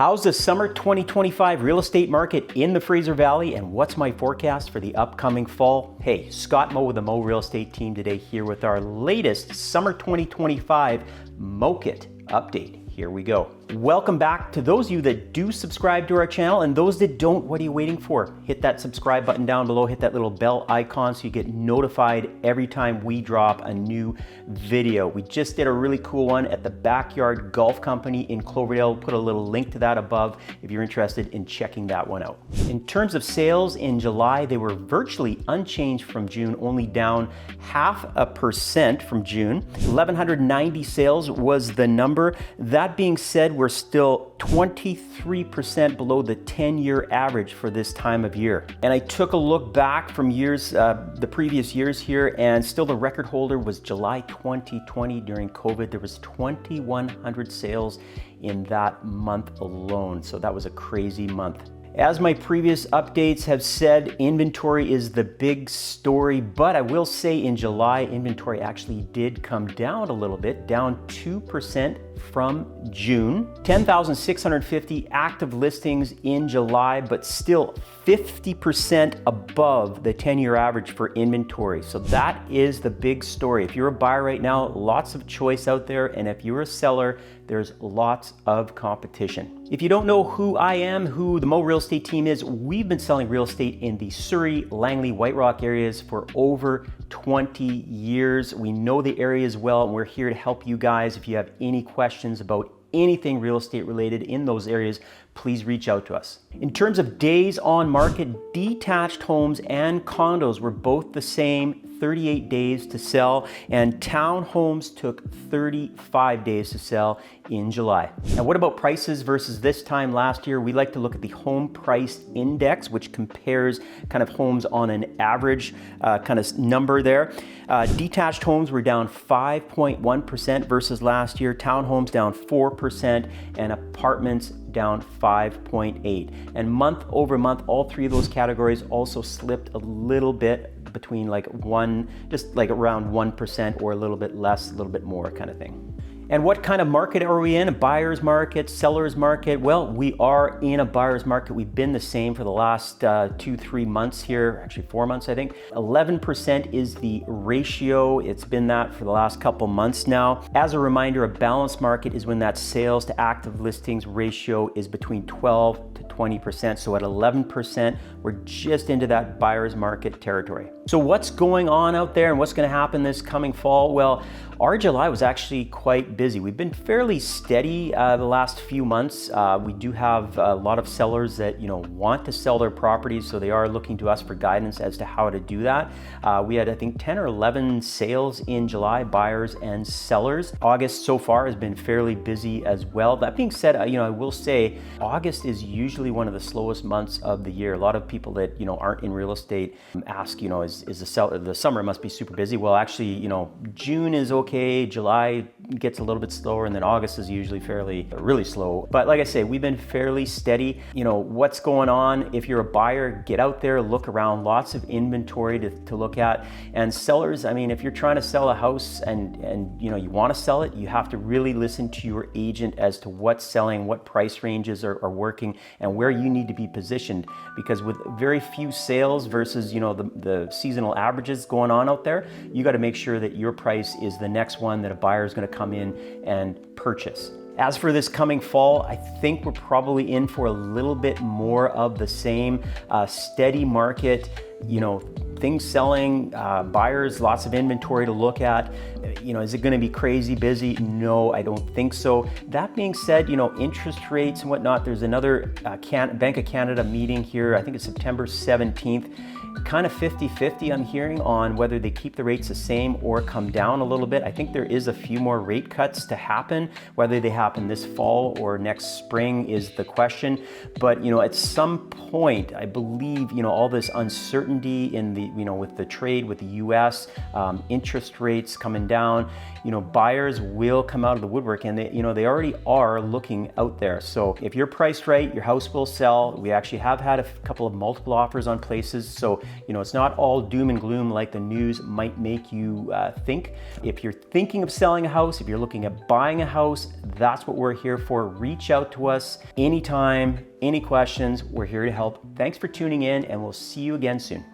How's the summer 2025 real estate market in the Fraser Valley, and what's my forecast for the upcoming fall? Hey, Scott Moe with the Moe Real Estate team today, here with our latest summer 2025 market update. Here we go. Welcome back to those of you that do subscribe to our channel, and those that don't, what are you waiting for? Hit that subscribe button down below, hit that little bell icon so you get notified every time we drop a new video. We just did a really cool one at the Backyard Golf Company in Cloverdale. Put a little link to that above if you're interested in checking that one out. In terms of sales in July, they were virtually unchanged from June, only down 0.5% from June. 1,190 sales was the number. That being said, we're still 23% below the 10-year average for this time of year. And I took a look back from years, the previous years here, and still the record holder was July 2020 during COVID. There was 2,100 sales in that month alone. So that was a crazy month. As my previous updates have said, inventory is the big story, but I will say in July, inventory actually did come down a little bit, down 2% from June. 10,650 active listings in July, but still 50% above the 10-year average for inventory. So that is the big story. If you're a buyer right now, lots of choice out there, and if you're a seller, there's lots of competition. If you don't know who I am, who the Moe Real Estate team is, we've been selling real estate in the Surrey, Langley, White Rock areas for over 20 years. We know the areas well, and we're here to help you guys. If you have any questions about anything real estate related in those areas, please reach out to us. In terms of days on market, detached homes and condos were both the same, 38 days to sell, and townhomes took 35 days to sell in July. Now, what about prices versus this time last year? We like to look at the home price index, which compares kind of homes on an average kind of number there. Detached homes were down 5.1% versus last year, townhomes down 4%, and apartments down 5.8%. And month over month, all three of those categories also slipped a little bit, between like just like around 1% or a little bit less, a little bit more kind of thing. And what kind of market are we in? A buyer's market, seller's market? Well, we are in a buyer's market. We've been the same for the last 2-3 months here, actually 4 months, I think. 11% is the ratio. It's been that for the last couple months now. As a reminder, a balanced market is when that sales to active listings ratio is between 12 to 20%. So at 11%, we're just into that buyer's market territory. So what's going on out there and what's going to happen this coming fall? Well, our July was actually quite busy. We've been fairly steady the last few months. We do have a lot of sellers that want to sell their properties, so they are looking to us for guidance as to how to do that. We had, I think, 10 or 11 sales in July, buyers and sellers. August so far has been fairly busy as well. That being said, I will say August is usually one of the slowest months of the year. A lot of people that aren't in real estate ask, is the summer must be super busy? Well, actually, June is okay, July gets a little bit slower, and then August is usually really slow. But like I say, we've been fairly steady. What's going on? If you're a buyer, get out there, look around, lots of inventory to look at. And sellers, if you're trying to sell a house and you want to sell it, you have to really listen to your agent as to what's selling, what price ranges are working, and where you need to be positioned. Because with very few sales versus the seasonal averages going on out there, you got to make sure that your price is the next one that a buyer is going to come in and purchase. As for this coming fall, I think we're probably in for a little bit more of the same. Steady market, things selling, buyers, lots of inventory to look at. Is it going to be crazy busy? No, I don't think so. That being said, interest rates and whatnot, there's another Bank of Canada meeting here, I think it's September 17th. Kind of 50-50 I'm hearing on whether they keep the rates the same or come down a little bit. I think there is a few more rate cuts to happen. Whether they happen this fall or next spring is the question. But at some point, I believe all this uncertainty in with the trade with the US, interest rates coming down, buyers will come out of the woodwork, and they already are looking out there. So if you're priced right, your house will sell. We actually have had a couple of multiple offers on places. So, it's not all doom and gloom like the news might make you think. If you're thinking of selling a house, if you're looking at buying a house, that's what we're here for. Reach out to us anytime, any questions, we're here to help. Thanks for tuning in, and we'll see you again soon.